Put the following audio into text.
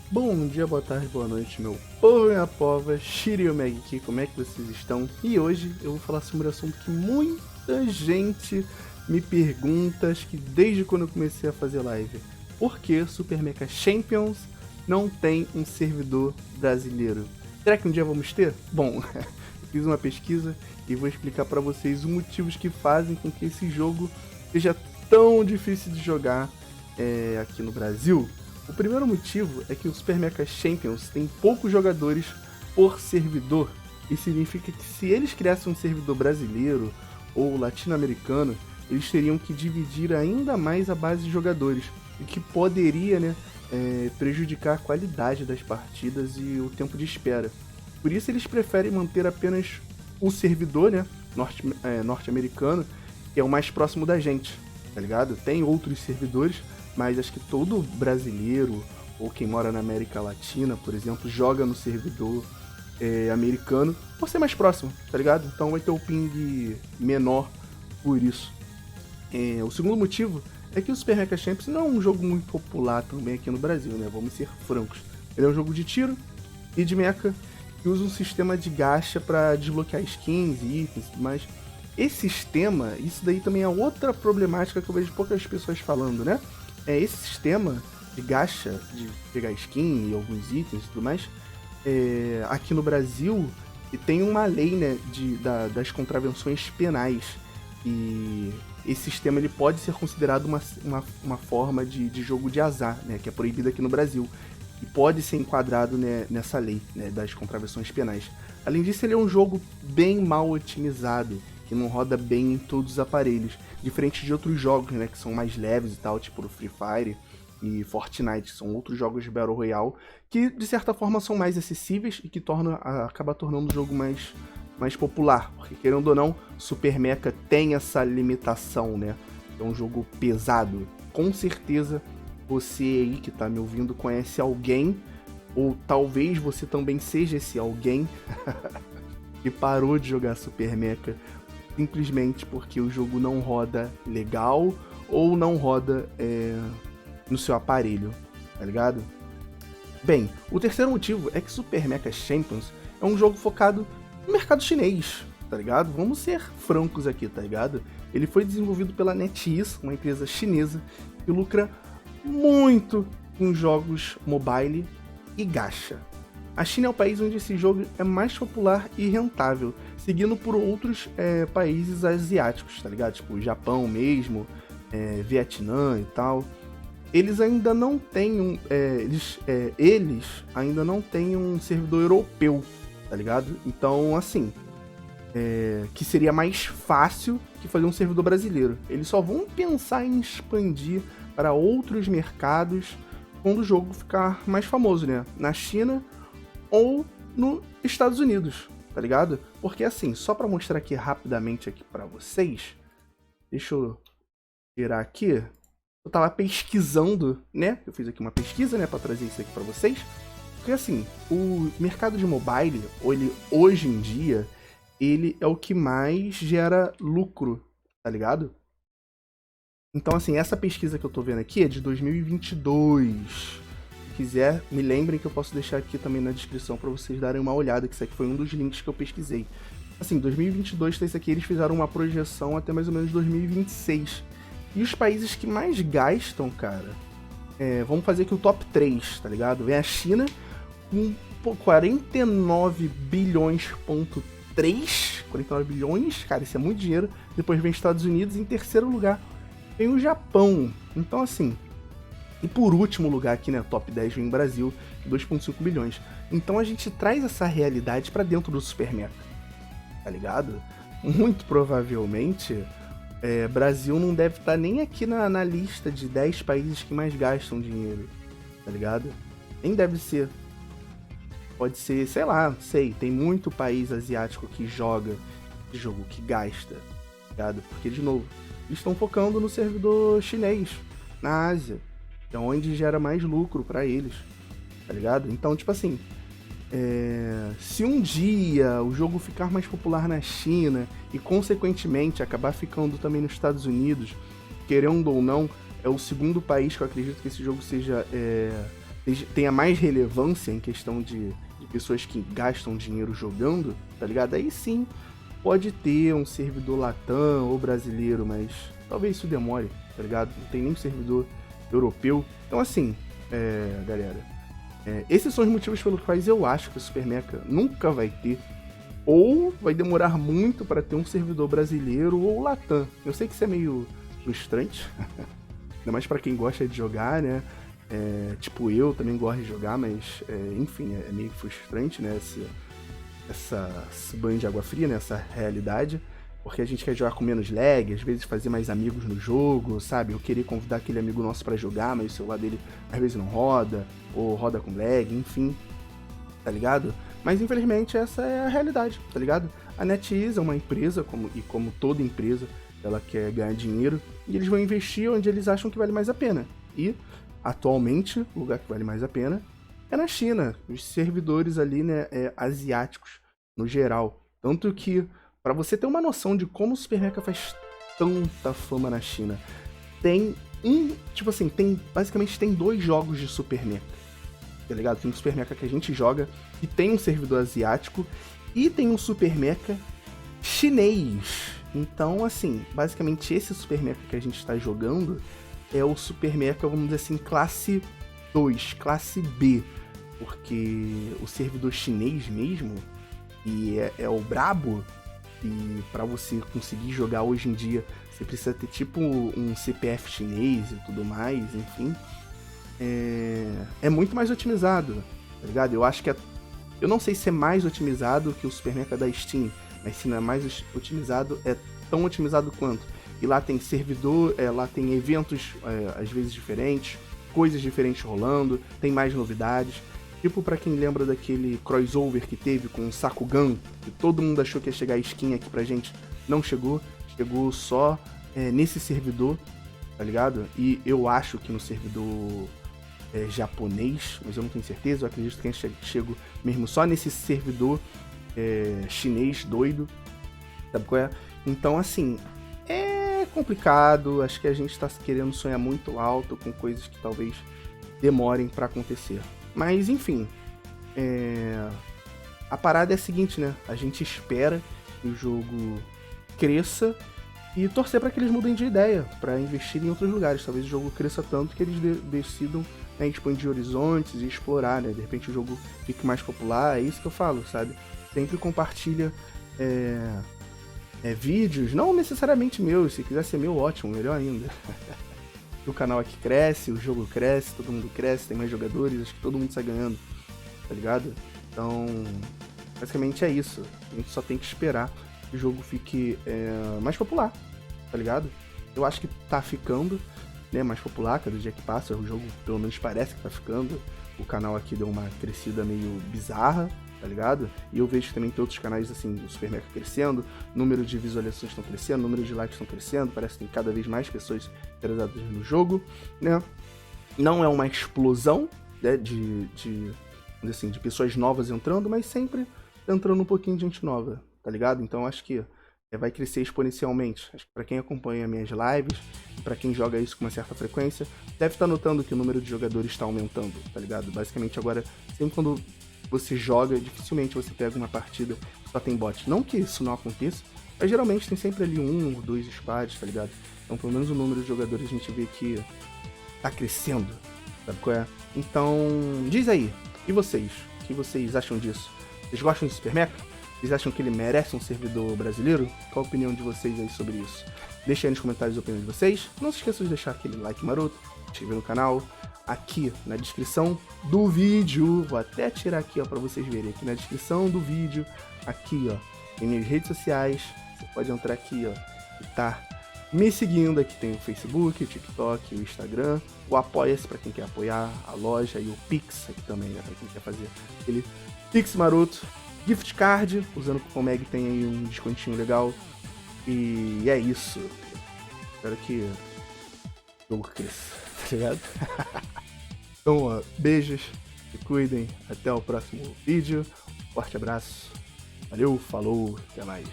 Bom dia, boa tarde, boa noite, meu povo e minha pova, Shiryu Meg aqui, como é que vocês estão? E hoje eu vou falar sobre um assunto que muita gente me pergunta, acho que desde quando eu comecei a fazer live. Por que Super Mecha Champions não tem um servidor brasileiro? Será que um dia vamos ter? Bom, eu fiz uma pesquisa e vou explicar para vocês os motivos que fazem com que esse jogo seja tão difícil de jogar aqui no Brasil. O primeiro motivo é que o Super Mecha Champions tem poucos jogadores por servidor. Isso significa que se eles criassem um servidor brasileiro ou latino-americano, eles teriam que dividir ainda mais a base de jogadores, o que poderia, prejudicar a qualidade das partidas e o tempo de espera. Por isso eles preferem manter apenas o servidor, norte-americano, que é o mais próximo da gente, tá ligado? Tem outros servidores, mas acho que todo brasileiro ou quem mora na América Latina, por exemplo, joga no servidor americano por ser mais próximo, tá ligado? Então vai ter o ping menor por isso. O segundo motivo é que o Super Mecha Champions não é um jogo muito popular também aqui no Brasil, né? Vamos ser francos. Ele é um jogo de tiro e de mecha que usa um sistema de gacha para desbloquear skins e itens e tudo mais. Esse sistema, isso daí também é outra problemática que eu vejo poucas pessoas falando, né? Esse sistema de gacha, de pegar skin e alguns itens e tudo mais, aqui no Brasil tem uma lei, né, das contravenções penais. E esse sistema ele pode ser considerado uma forma de jogo de azar, né, que é proibido aqui no Brasil. E pode ser enquadrado, né, nessa lei, né, das contravenções penais. Além disso, ele é um jogo bem mal otimizado, que não roda bem em todos os aparelhos, diferente de outros jogos, né, que são mais leves e tal, tipo o Free Fire e Fortnite, que são outros jogos de Battle Royale, que de certa forma são mais acessíveis e que acaba tornando o jogo mais popular, porque querendo ou não, Super Mecha tem essa limitação, né, é um jogo pesado. Com certeza você aí que tá me ouvindo conhece alguém, ou talvez você também seja esse alguém que parou de jogar Super Mecha simplesmente porque o jogo não roda legal ou não roda no seu aparelho, tá ligado? Bem, o terceiro motivo é que Super Mecha Champions é um jogo focado no mercado chinês, tá ligado? Vamos ser francos aqui, tá ligado? Ele foi desenvolvido pela NetEase, uma empresa chinesa que lucra muito com jogos mobile e gacha. A China é o país onde esse jogo é mais popular e rentável, seguindo por outros países asiáticos, tá ligado? Tipo, Japão mesmo, Vietnã e tal. Eles ainda não têm eles ainda não têm um servidor europeu, tá ligado? Então, assim, que seria mais fácil que fazer um servidor brasileiro. Eles só vão pensar em expandir para outros mercados quando o jogo ficar mais famoso, né? Na China ou nos Estados Unidos, tá ligado? Porque assim, só para mostrar aqui rapidamente aqui para vocês, deixa eu tirar aqui. Eu tava pesquisando, né? Eu fiz aqui uma pesquisa, né, para trazer isso aqui para vocês. Porque assim, o mercado de mobile, hoje em dia, ele é o que mais gera lucro, tá ligado? Então, assim, essa pesquisa que eu tô vendo aqui é de 2022. Se quiser, me lembrem que eu posso deixar aqui também na descrição para vocês darem uma olhada, que isso aqui foi um dos links que eu pesquisei. Assim, 2022 tá isso aqui, eles fizeram uma projeção até mais ou menos 2026. E os países que mais gastam, cara, vamos fazer aqui o top 3, tá ligado? Vem a China com 49 bilhões, 49 bilhões, cara, isso é muito dinheiro. Depois vem Estados Unidos, em terceiro lugar tem o Japão. Então, assim, e por último lugar aqui, né, top 10 vem o Brasil, 2,5 bilhões. Então a gente traz essa realidade pra dentro do Super Mecha, tá ligado? Muito provavelmente, Brasil não deve estar nem aqui na lista de 10 países que mais gastam dinheiro, tá ligado? Nem deve ser. Pode ser, sei lá, tem muito país asiático que joga esse jogo, que gasta, tá ligado? Porque, de novo, eles estão focando no servidor chinês, na Ásia, que é onde gera mais lucro pra eles, tá ligado? Então, tipo assim, se um dia o jogo ficar mais popular na China e, consequentemente, acabar ficando também nos Estados Unidos, querendo ou não, é o segundo país que eu acredito que esse jogo seja tenha mais relevância em questão de pessoas que gastam dinheiro jogando, tá ligado? Aí sim, pode ter um servidor Latam ou brasileiro, mas talvez isso demore, tá ligado? Não tem nem servidor europeu. Então assim, galera, esses são os motivos pelos quais eu acho que o Super Mecha nunca vai ter, ou vai demorar muito para ter um servidor brasileiro ou Latam. Eu sei que isso é meio frustrante, ainda mais para quem gosta de jogar, né? Tipo, eu também gosto de jogar, mas enfim, é meio frustrante, né? Esse banho de água fria, né? Essa realidade, porque a gente quer jogar com menos lag, às vezes fazer mais amigos no jogo, sabe? Eu querer convidar aquele amigo nosso para jogar, mas o celular dele às vezes não roda, ou roda com lag, enfim, tá ligado? Mas infelizmente essa é a realidade, tá ligado? A NetEase é uma empresa, como toda empresa, ela quer ganhar dinheiro, e eles vão investir onde eles acham que vale mais a pena. E atualmente, o lugar que vale mais a pena é na China, os servidores ali, né, asiáticos, no geral. Tanto que, para você ter uma noção de como o Super Mecha faz tanta fama na China, basicamente tem 2 jogos de Super Mecha, tá ligado? Tem um Super Mecha que a gente joga, e tem um servidor asiático, e tem um Super Mecha chinês. Então, assim, basicamente esse Super Mecha que a gente está jogando é o Super Mecha, vamos dizer assim, classe 2, classe B, porque o servidor chinês mesmo, e é o brabo, e para você conseguir jogar hoje em dia, você precisa ter tipo um CPF chinês e tudo mais, enfim, é muito mais otimizado, tá ligado? Eu acho que eu não sei se é mais otimizado que o Super Mecha da Steam, mas se não é mais otimizado, é tão otimizado quanto. E lá tem servidor, lá tem eventos às vezes diferentes, coisas diferentes rolando, tem mais novidades. Tipo, pra quem lembra daquele crossover que teve com o Sakugan, que todo mundo achou que ia chegar a skin aqui pra gente, não chegou, chegou só nesse servidor, tá ligado? E eu acho que no servidor japonês, mas eu não tenho certeza, eu acredito que chegou mesmo só nesse servidor chinês doido, sabe qual é? Então, assim, é complicado, acho que a gente tá querendo sonhar muito alto com coisas que talvez demorem pra acontecer. Mas, enfim, a parada é a seguinte, né? A gente espera que o jogo cresça e torcer para que eles mudem de ideia, para investir em outros lugares. Talvez o jogo cresça tanto que eles decidam expandir horizontes e explorar, né? De repente o jogo fique mais popular, é isso que eu falo, sabe? Sempre compartilha vídeos, não necessariamente meus, se quiser ser meu, ótimo, melhor ainda. O canal aqui cresce, o jogo cresce, todo mundo cresce, tem mais jogadores, acho que todo mundo sai ganhando, tá ligado? Então, basicamente é isso. A gente só tem que esperar que o jogo fique mais popular, tá ligado? Eu acho que tá ficando, né, mais popular cada dia que passa, o jogo pelo menos parece que tá ficando. O canal aqui deu uma crescida meio bizarra, tá ligado? E eu vejo que também tem outros canais assim, do Super Mecha crescendo, número de visualizações estão crescendo, número de likes estão crescendo, parece que tem cada vez mais pessoas interessadas no jogo, né? Não é uma explosão, né, de pessoas novas entrando, mas sempre entrando um pouquinho de gente nova, tá ligado? Então acho que vai crescer exponencialmente. Acho que pra quem acompanha minhas lives, pra quem joga isso com uma certa frequência, deve estar notando que o número de jogadores está aumentando, tá ligado? Basicamente agora, sempre quando você joga, dificilmente você pega uma partida que só tem bot. Não que isso não aconteça, mas geralmente tem sempre ali 1 ou 2 squads, tá ligado? Então pelo menos o número de jogadores a gente vê que tá crescendo, sabe qual é? Então, diz aí, e vocês? O que vocês acham disso? Vocês gostam de Super Mecha? Vocês acham que ele merece um servidor brasileiro? Qual a opinião de vocês aí sobre isso? Deixa aí nos comentários a opinião de vocês. Não se esqueçam de deixar aquele like maroto, se inscrever no canal. Aqui na descrição do vídeo, vou até tirar aqui, ó, pra vocês verem. Aqui na descrição do vídeo, aqui, ó, tem minhas redes sociais. Você pode entrar aqui, ó, e tá me seguindo. Aqui tem o Facebook, o TikTok, o Instagram, o Apoia-se pra quem quer apoiar, a loja e o Pix aqui também, né, pra quem quer fazer aquele Pix maroto. Gift card, usando o cupom MEG tem aí um descontinho legal. E é isso. Espero que o jogo cresça, tá ligado? Então, ó, beijos, se cuidem, até o próximo vídeo. Forte abraço, valeu, falou, até mais.